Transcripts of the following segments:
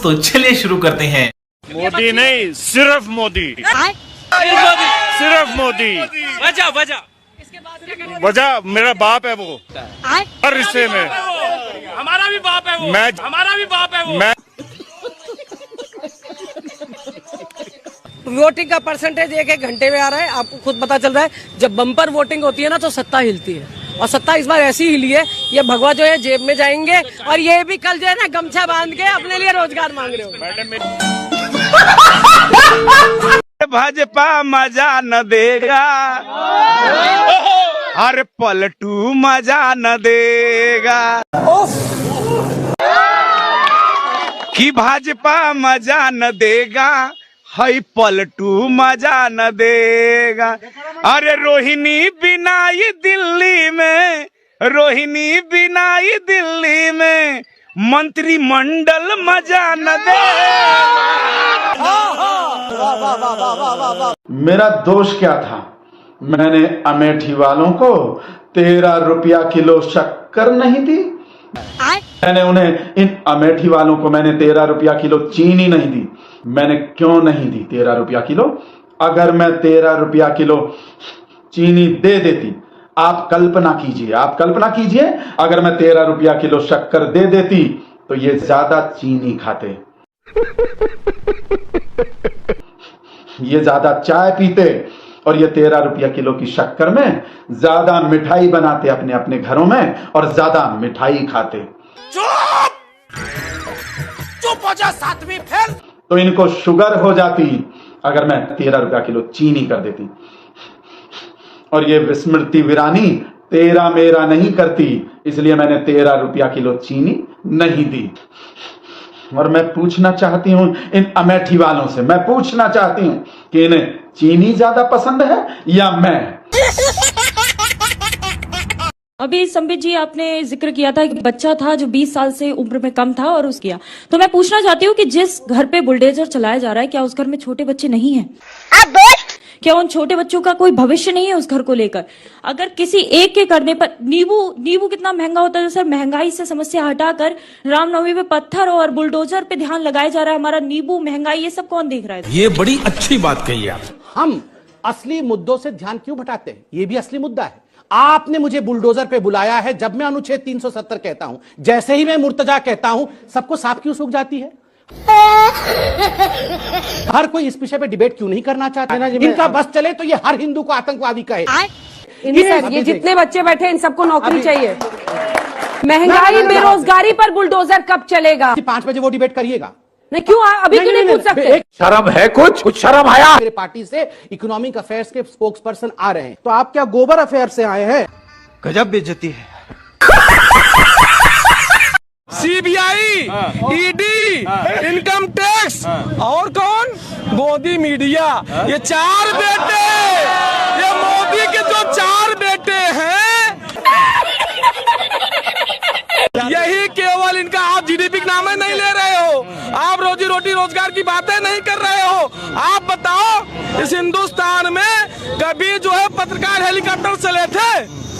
तो चलिए शुरू करते हैं। मोदी नहीं, सिर्फ मोदी, सिर्फ मोदी। वजह मेरा बाप है वो, हर रिश्ते में। हमारा भी बाप है वो, हमारा भी बाप है वो। मैं वोटिंग का परसेंटेज एक घंटे में आ रहा है, आपको खुद पता चल रहा है। जब बम्पर वोटिंग होती है ना तो सत्ता हिलती है, और सत्ता इस बार ऐसी हिली है, ये भगवा जो है जेब में जाएंगे, और ये भी कल जो है ना गमछा बांध के अपने लिए रोजगार मांग रहे हो। भाजपा मजा न देगा, हर पलटू मजा न देगा, कि भाजपा मजा न देगा, हई पलटू मजा न देगा। अरे रोहिणी बिनाई दिल्ली में, रोहिणी बिनाई दिल्ली में, मंत्रिमंडल मजा न देगा। मेरा दोष क्या था? मैंने अमेठी वालों को 13 रुपया किलो शक्कर नहीं दी। मैंने उन्हें, इन अमेठी वालों को मैंने 13 रुपया किलो चीनी नहीं दी। मैंने क्यों नहीं दी 13 रुपया किलो? अगर मैं 13 रुपया किलो चीनी दे देती, आप कल्पना कीजिए, आप कल्पना कीजिए, अगर मैं 13 रुपया किलो शक्कर दे देती तो ये ज्यादा चीनी खाते, ये ज्यादा चाय पीते, और ये 13 रुपया किलो की शक्कर में ज्यादा मिठाई बनाते अपने अपने घरों में, और ज्यादा मिठाई खाते। चुप हो जा, सातवीं फेल। तो इनको शुगर हो जाती अगर मैं 13 रुपया किलो चीनी कर देती। और ये विस्मृति वीरानी तेरा मेरा नहीं करती, इसलिए मैंने 13 रुपया किलो चीनी नहीं दी। और मैं पूछना चाहती हूं इन अमेठी वालों से, मैं पूछना चाहती हूं कि इन्हें चीनी ज्यादा पसंद है या मैं? अभी संबित जी आपने जिक्र किया था कि बच्चा था जो 20 साल से उम्र में कम था और किया, तो मैं पूछना चाहती हूँ कि जिस घर पे बुलडोजर चलाया जा रहा है, क्या उस घर में छोटे बच्चे नहीं हैं? क्या उन छोटे बच्चों का कोई भविष्य नहीं है उस घर को लेकर? अगर किसी एक के करने पर नींबू कितना महंगा होता है, सर महंगाई से समस्या हटाकर रामनवमी पे पत्थर और बुलडोजर पे ध्यान लगाया जा रहा है, हमारा नींबू महंगाई ये सब कौन देख रहा है? ये बड़ी अच्छी बात कही आप। हम असली मुद्दों से ध्यान क्यों भटकाते हैं? ये भी असली मुद्दा है। आपने मुझे बुलडोजर पे बुलाया है, जब मैं अनुच्छेद 370 कहता हूं, जैसे ही मैं मुर्तजा कहता हूं, सबको सांप क्यों सूख जाती है? हर कोई इस विषय पे डिबेट क्यों नहीं करना चाहते ना? इनका बस चले तो ये हर हिंदू को आतंकवादी कहे। ये जितने बच्चे बैठे इन सबको नौकरी चाहिए। महंगाई बेरोजगारी पर बुलडोजर कब चलेगा? 5 बजे वो डिबेट करिएगा। नहीं क्यों, अभी क्यों नहीं पूछ सकते? शर्म है, कुछ शर्म आया? मेरे पार्टी से इकोनॉमिक अफेयर्स के स्पोक्स पर्सन आ रहे हैं, तो आप क्या गोबर अफेयर से आए हैं? गजब बेइज्जती है। सीबीआई, ईडी, इनकम टैक्स और कौन? मोदी मीडिया। ये 4 बेटे, ये मोदी के जो 4 बेटे हैं, यही केवल इनका आप जीडीपी के नाम नहीं ले रहे हो, आप रोजी रोटी रोजगार की बातें नहीं कर रहे हो। आप बताओ, इस हिंदुस्तान में कभी जो है पत्रकार हेलीकॉप्टर चले थे?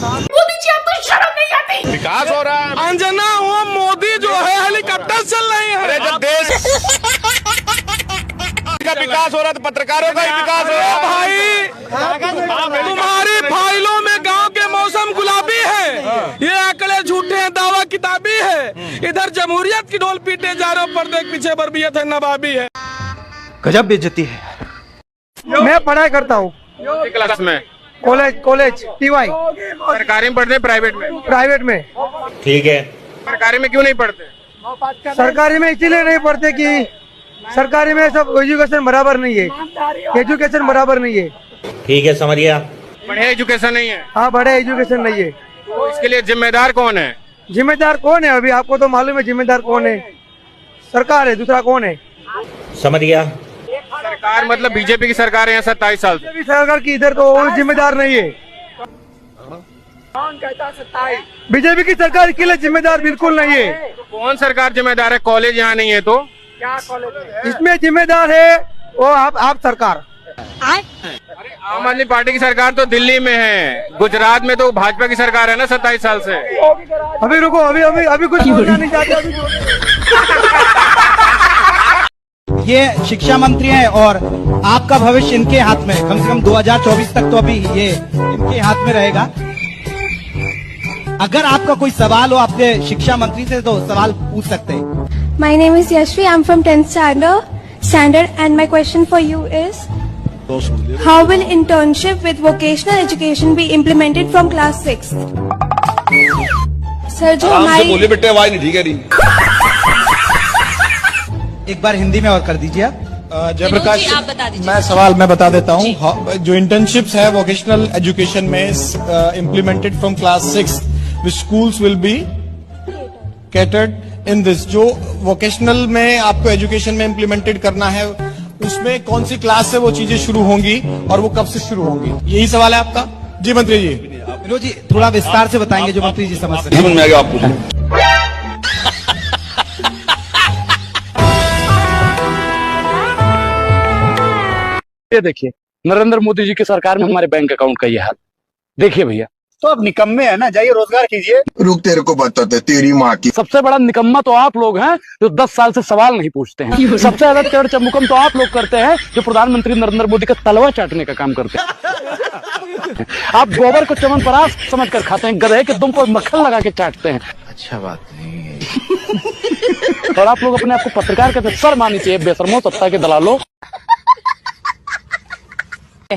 मोदी जी आपको शर्म नहीं आती? विकास हो रहा है अंजना, वो मोदी जो है हेलीकॉप्टर चल रही है। अरे जब देश का विकास हो रहा है तो पत्रकारों का ही विकास हो रहा है। भाई तुम्हारी फाइलों में गांव के मौसम गुलाबी है, ये आंकड़े झूठे हैं, दावा किताबी है। इधर जमहूरियत की ढोल पीटे जा रहे हो, पर्दे के पीछे बरबियत है, नवाबी है। गजब बेइज्जती है। मैं पढ़ाई करता हूँ क्लास में, कॉलेज टीवाई। सरकारी में पढ़ते, प्राइवेट में? प्राइवेट में। ठीक है, सरकारी में क्यों नहीं पढ़ते? सरकारी में इसीलिए नहीं पढ़ते कि सरकारी में सब एजुकेशन बराबर नहीं है, एजुकेशन बराबर नहीं है। ठीक है, समझ गया। बढ़िया एजुकेशन नहीं है। हाँ, बड़े एजुकेशन नहीं है। तो इसके लिए जिम्मेदार कौन है? जिम्मेदार कौन है? अभी आपको तो मालूम है जिम्मेदार कौन है। सरकार है, दूसरा कौन है? समझ गया। सरकार मतलब बीजेपी की सरकार है 27 साल से। बीजेपी सरकार की इधर तो वो जिम्मेदार नहीं है। बीजेपी की सरकार के लिए जिम्मेदार बिल्कुल नहीं है। तो कौन सरकार जिम्मेदार है? कॉलेज यहाँ नहीं है तो क्या कॉलेज? इसमें जिम्मेदार है वो आप सरकार। अरे आम आदमी पार्टी की सरकार तो दिल्ली में है, गुजरात में तो भाजपा की सरकार है ना 27 साल से। अभी रुको, अभी कुछ बोलना नहीं चाहते। अभी ये शिक्षा मंत्री हैं और आपका भविष्य इनके हाथ में, कम से कम 2024 तक तो अभी ये इनके हाथ में रहेगा। अगर आपका कोई सवाल हो आपके शिक्षा मंत्री से तो सवाल पूछ सकते हैं। My name is Yashvi. I'm from 10th standard, and my question for you is, how will internship with vocational education be implemented from class 6th? Sir जो हमारी बोलिए बेटे, आवाज नहीं ठीक है रही। एक बार हिंदी में और कर दीजिए आप। जयप्रकाश, मैं सवाल बता देता हूँ। जो इंटर्नशिप्स है वोकेशनल एजुकेशन में implemented from class 6, which schools will be catered in this। जो वोकेशनल में आपको एजुकेशन में इम्प्लीमेंटेड करना है उसमें कौन सी क्लास से वो चीजें शुरू होंगी और वो कब से शुरू होंगी, यही सवाल है आपका? जी मंत्री जी। विनोद जी थोड़ा विस्तार से बताएंगे जो मंत्री जी समझ सकते हैं। समझ में आ गया, आप पूछें। ये देखिए नरेंद्र मोदी जी की सरकार में हमारे बैंक अकाउंट का ये हाल देखिए भैया। तो अब निकम्मे है ना, जाइए रोजगार कीजिए। रुक, तेरे को बताते तेरी माँ की। सबसे बड़ा निकम्मा तो आप लोग हैं जो 10 साल से सवाल नहीं पूछते हैं। सबसे ज्यादा चढ़ चमुकम तो आप लोग करते हैं जो प्रधानमंत्री नरेंद्र मोदी का तलवा चाटने का काम करते हैं। आप गोबर को चमनप्राश समझकर खाते हैं, गधे के दुम पर मक्खन लगा के चाटते हैं। अच्छा बात नहीं। और आप लोग अपने आप को पत्रकार कहते हैं, सर मानी चाहिए बेशर्मो सत्ता के दलालों।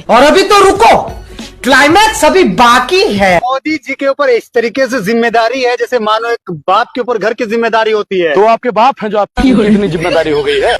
और अभी तो रुको, क्लाइमैक्स अभी बाकी है। मोदी जी के ऊपर इस तरीके से जिम्मेदारी है जैसे मानो एक बाप के ऊपर घर की जिम्मेदारी होती है। तो आपके बाप हैं जो आपकी इतनी जिम्मेदारी हो गई है।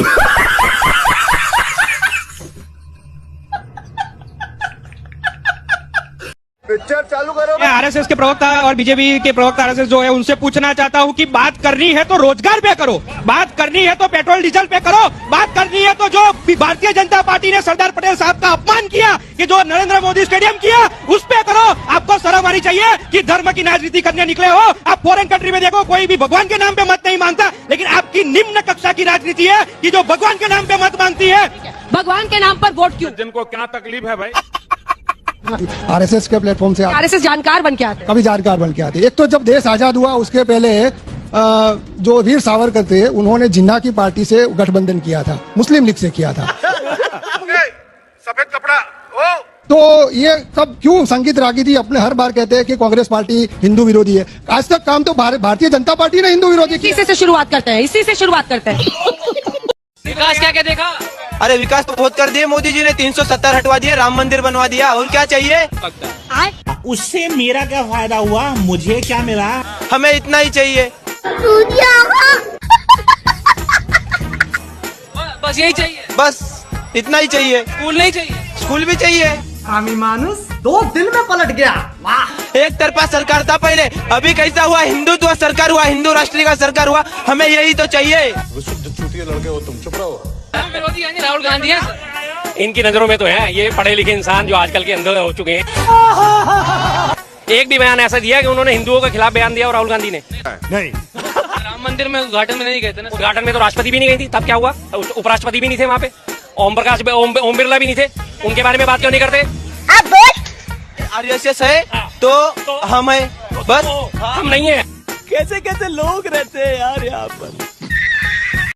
पिक्चर चालू करो। मैं आरएसएस के प्रवक्ता और बीजेपी के प्रवक्ता आरएसएस जो है उनसे पूछना चाहता हूं कि बात करनी है तो रोजगार पे करो, बात करनी है तो पेट्रोल डीजल पे करो, बात करनी है तो जो भारतीय जनता पार्टी ने सरदार पटेल साहब का अपमान किया कि जो नरेंद्र मोदी स्टेडियम किया उस पे करो। आपको शर्म आनी चाहिए कि धर्म की राजनीति करने निकले हो। आप फॉरेन कंट्री में देखो, कोई भी भगवान के नाम पे मत नहीं मांगता, लेकिन आपकी निम्न कक्षा की राजनीति है कि जो भगवान के नाम पे मत मांगती है। भगवान के नाम पर वोट क्यों? जिनको क्या तकलीफ है भाई? आरएसएस के प्लेटफॉर्म से आरएसएस जानकार बन के आते हैं। कभी जानकार बन के आते। एक तो जब देश आजाद हुआ उसके पहले जो वीर सावरकर थे उन्होंने जिन्ना की पार्टी से गठबंधन किया था, मुस्लिम लीग से किया था। सफेद कपड़ा तो ये सब क्यों संगीत रागी थी अपने हर बार कहते हैं कि कांग्रेस पार्टी हिंदू विरोधी है। आज तक काम तो भारतीय जनता पार्टी ने हिंदू विरोधी किया। इसी से शुरुआत करते हैं, इसी से शुरुआत करते हैं। विकास क्या क्या देखा? अरे विकास तो बहुत कर दिए मोदी जी ने, 370 हटवा दिया, राम मंदिर बनवा दिया, और क्या चाहिए? उससे मेरा क्या फायदा हुआ, मुझे क्या मिला? हमें इतना ही चाहिए। बस यही चाहिए, बस इतना ही चाहिए। स्कूल नहीं चाहिए? स्कूल भी चाहिए। आमी मानुस 2 दिन में पलट गया। वाह, एक तरफा सरकार था पहले, अभी कैसा हुआ? हिंदुत्व सरकार हुआ, हिंदू राष्ट्रीय का सरकार हुआ। हमें यही तो चाहिए। लड़के हो तुम, चुप रहो। विरोधी है राहुल गांधी है। इनकी नजरों में तो है ये पढ़े लिखे इंसान जो आजकल के अंदर हो चुके हैं। एक भी बयान ऐसा दिया कि उन्होंने हिंदुओं के खिलाफ बयान दिया और राहुल गांधी ने नहीं। राम मंदिर में उद्घाटन में नहीं गए थे ना? उद्घाटन में तो राष्ट्रपति भी नहीं गई थी, तब क्या हुआ? उपराष्ट्रपति भी नहीं थे वहाँ पे, ओम बिरला भी नहीं थे, उनके बारे में बात क्यों नहीं करते? आरएसएस है तो हम है, बस हम नहीं है। कैसे कैसे लोग रहते हैं यार यहाँ पर।